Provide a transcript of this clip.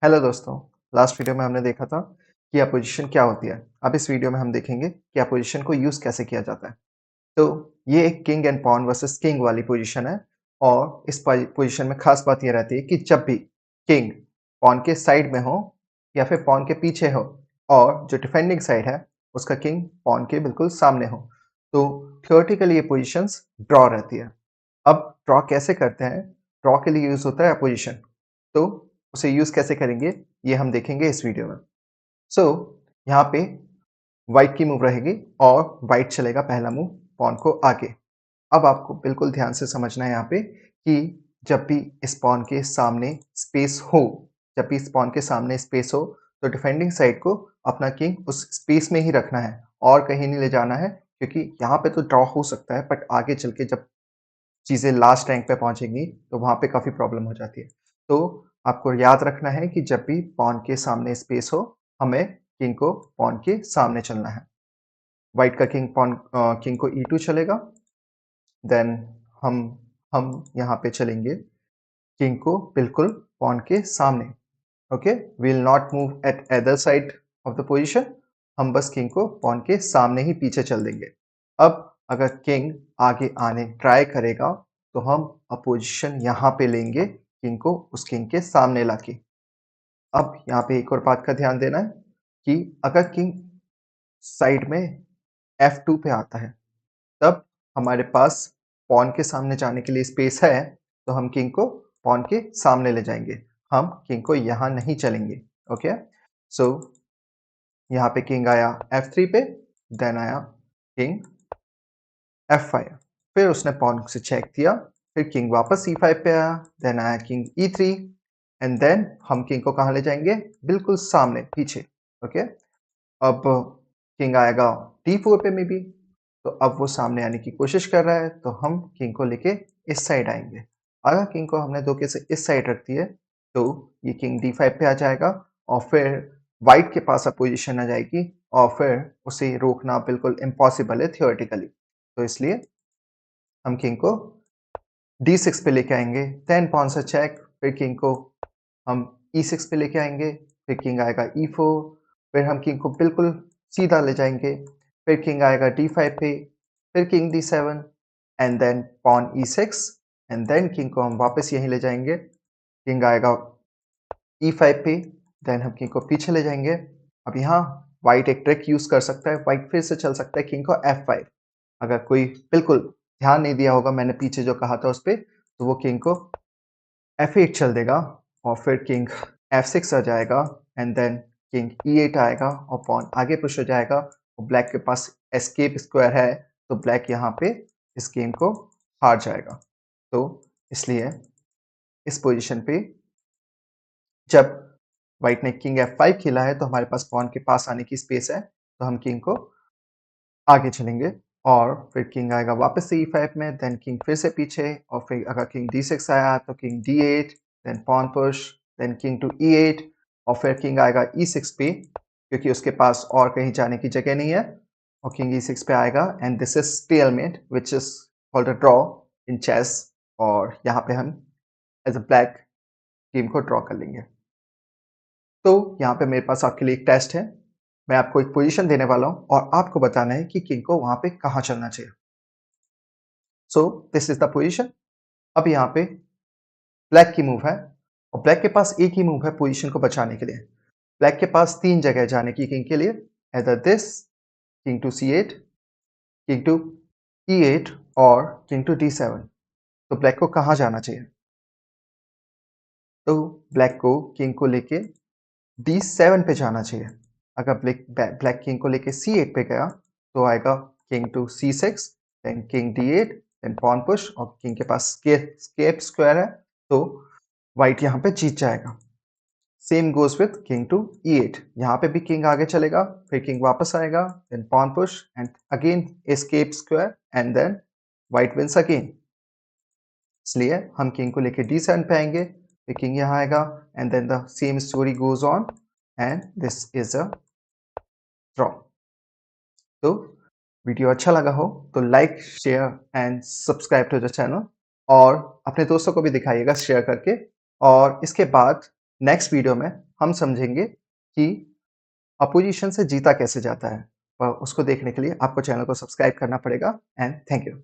Hello दोस्तों, last video में हमने देखा था कि अपोजिशन क्या होती है। अब इस वीडियो में हम देखेंगे कि अपोजिशन को यूज़ कैसे किया जाता है। तो ये एक king and pawn versus king वाली पोजीशन है और इस पोजीशन में खास बात ये रहती है कि जब भी किंग पॉन के साइड में हो या फिर पॉन के पीछे हो और जो डिफेंडिंग साइड है उसका किंग पॉन के बिल्कुल सामने हो, तो थियोरेटिकली ये पोजीशंस ड्रॉ रहती है। अब ड्रॉ कैसे करते हैं? ड्रॉ के लिए यूज़ होता है अपोजिशन, तो उसे यूज़ कैसे करेंगे ये हम देखेंगे इस वीडियो में। सो यहाँ पे व्हाइट की मूव रहेगी और व्हाइट चलेगा पहला मूव पॉन को आगे। अब आपको बिल्कुल ध्यान से समझना है यहाँ पे कि जब भी इस पॉन के सामने स्पेस हो जब भी इस पॉन के सामने स्पेस हो, तो डिफेंडिंग साइड को अपना किंग उस स्पेस में ही रखना है और कहीं नहीं ले जाना है, क्योंकि यहाँ पे तो ड्रॉ हो सकता है बट आगे चल के जब चीज़ें लास्ट रैंक पे पहुँचेंगी, तो वहाँ पे काफ़ी प्रॉब्लम हो जाती है। तो आपको याद रखना है कि जब भी पॉन के सामने स्पेस हो, हमें किंग को पॉन के सामने चलना है। व्हाइट का किंग को E2 चलेगा, देन हम हम यहाँ पे चलेंगे किंग को बिल्कुल पॉन के सामने। Okay, we will not move at other side of the position. हम बस किंग को पॉन के सामने ही पीछे चल देंगे। अब अगर किंग आगे आने ट्राई करेगा, तो हम अपोजिशन यहाँ पे लेंगे किंग को उस किंग के सामने लाके। अब यहाँ पे एक और बात का ध्यान देना है कि अगर किंग साइड में F2 पे आता है, तब हमारे पास पॉन के सामने जाने के लिए स्पेस है, तो हम किंग को पॉन के सामने ले जाएंगे। हम किंग को यहाँ नहीं चलेंगे। ओके, सो यहाँ पे किंग आया F3 पे, देन आया किंग F5, फिर उसने पॉन से चेक दिया, फिर किंग वापस E5 पे आया, देन आया किंग E3 एंड देन हम किंग को कहाँ ले जाएंगे? बिल्कुल सामने पीछे। ओके, अब किंग आएगा D4 पे में भी, तो अब वो सामने आने की कोशिश कर रहा है, तो हम किंग को लेके इस साइड आएंगे। अगर किंग को हमने धोखे से इस साइड रख दिए, तो ये किंग D5 पे आ जाएगा और फिर व्हाइट के पास अब पोजीशन आ जाएगी और फिर उसे रोकना बिल्कुल इम्पॉसिबल है थियोरेटिकली। तो इसलिए हम किंग को D6 पे लेके आएंगे, देन पॉन से चेक, फिर किंग को हम E6 पे लेके आएंगे, फिर किंग आएगा E4, फिर हम किंग को बिल्कुल सीधा ले जाएंगे, फिर किंग आएगा D5 पे, फिर king D7 and then pawn E6 and then king को हम वापस यहीं ले जाएंगे। किंग आएगा E5 पे, देन हम किंग को पीछे ले जाएंगे। अब यहाँ व्हाइट एक ट्रिक यूज कर सकता है, व्हाइट फिर से चल सकता है किंग को F5। अगर कोई बिल्कुल ध्यान नहीं दिया होगा मैंने पीछे जो कहा था उस पे, तो वो किंग को F8 चल देगा और फिर किंग F6 आ जाएगा एंड देन किंग E8 आएगा और पॉन आगे पुश हो जाएगा और ब्लैक के पास एस्केप स्क्वायर है, तो ब्लैक यहाँ पे इस गेम को हार जाएगा। तो इसलिए इस पोजीशन पे जब व्हाइट ने किंग F5 खेला है, तो हमारे पास पॉन के पास आने की स्पेस है, तो हम किंग को आगे चलेंगे और फिर किंग आएगा वापस से E5 में, देन किंग फिर से पीछे और फिर अगर किंग D6 आया तो king D8, then pawn push, then king to E8 और फिर किंग आएगा E6 पे, क्योंकि उसके पास और कहीं जाने की जगह नहीं है और किंग E6 पे आएगा and this is stalemate which is called a draw in chess. और यहाँ पे हम एज अ ब्लैक गेम को ड्रॉ कर लेंगे। तो यहाँ पे मेरे पास आपके लिए एक टेस्ट है। मैं आपको एक पोजीशन देने वाला हूँ और आपको बताना है कि किंग को वहां पे कहाँ चलना चाहिए। So this is the position. अब यहाँ पे ब्लैक की मूव है और ब्लैक के पास एक ही मूव है पोजीशन को बचाने के लिए। ब्लैक के पास तीन जगह है जाने की किंग के लिए, either this, king to C8, king to E8 और किंग टू D7। तो ब्लैक को कहाँ जाना चाहिए? तो ब्लैक को किंग को लेके D7 पे जाना चाहिए। अगर ब्लैक किंग को लेके C8 पे गया, तो आएगा king to C6, then king D8, then pawn push और किंग के पास स्केप स्क्वायर है, तो व्हाइट यहाँ पे जीत जाएगा। Same goes with king to E8। यहाँ पे भी किंग आगे चलेगा, फिर किंग वापस आएगा, then pawn push and again escape square and then white wins again. इसलिए हम किंग को लेके D7 पे आएंगे, फिर किंग यहाँ आएगा and then the same story goes on and this is a draw. तो वीडियो अच्छा लगा हो तो like, share and subscribe to the channel और अपने दोस्तों को भी दिखाइएगा शेयर करके। और इसके बाद नेक्स्ट वीडियो में हम समझेंगे कि अपोज़िशन से जीता कैसे जाता है। उसको देखने के लिए आपको चैनल को सब्सक्राइब करना पड़ेगा एंड थैंक यू।